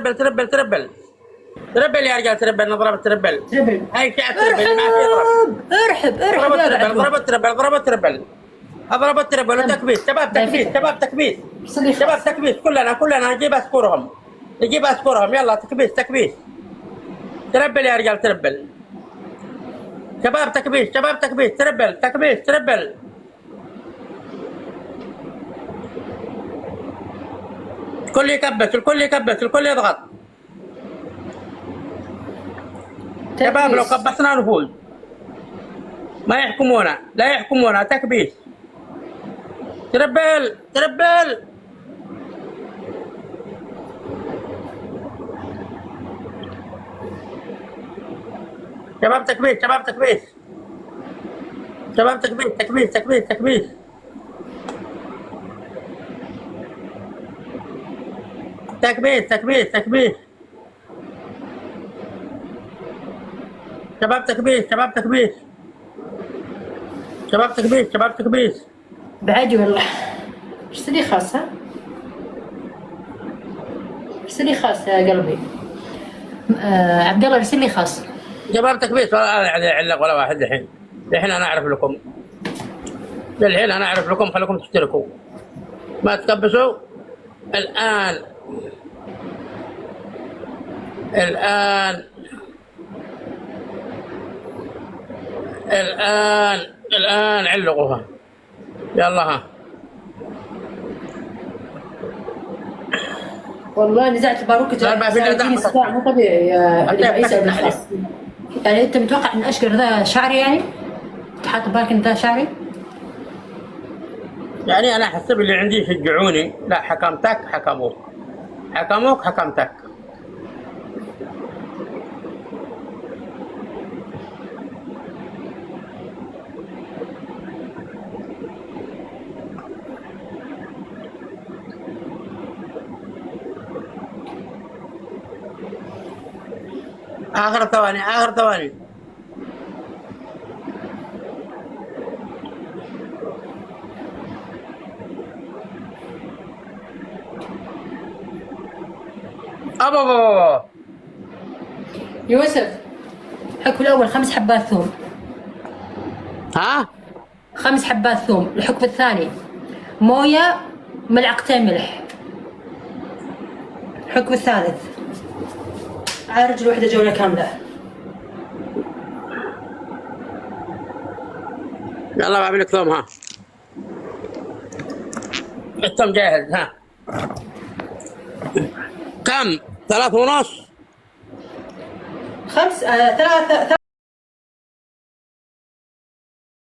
تربل تربل تربل تربل يا رجال تربل نضرب التربل تربل هاي شعب تربل ما في ارحب ضرب التربل ضرب التربل اضرب التربل وتكبيس شباب تكبيس شباب تكبيس شباب تكبيس كلنا نجيب اسكورهم يلا تكبيس تربل يا رجال تربل شباب تكبيس تربل الكل الكل يضغط شباب لو كبسنا نفوز ما يحكمونا لا يحكمونا تكبيس تربل شباب تكبيس تكبيس شباب تكبيس بعدي والله ارسلي خاصة يا قلبي. عبد الله ارسل لي خاص. شباب تكبيس ولا يعلق ولا واحد الحين انا اعرف لكم خليكم تشتركوا ما تكبسوا الان علقوها يلا ها والله نزعت الباروكة مو طبيعي يا عيسى ابن خاص. يعني انت متوقع ان اشقر ذا شعري يعني؟ انت حاط بالك ان ذا شعري؟ يعني انا حسب اللي عندي يشجعوني لا حكمتك حكمتك آخر ثواني أبا يوسف الحكم الأول 5 حبات ثوم. ها 5 حبات ثوم. الحكم الثاني موية ملعقتين ملح. الحكم الثالث على رجل واحدة جولة كاملة. يلا بعمل لك ثوم ها الثوم جاهز ها كم 3.5 3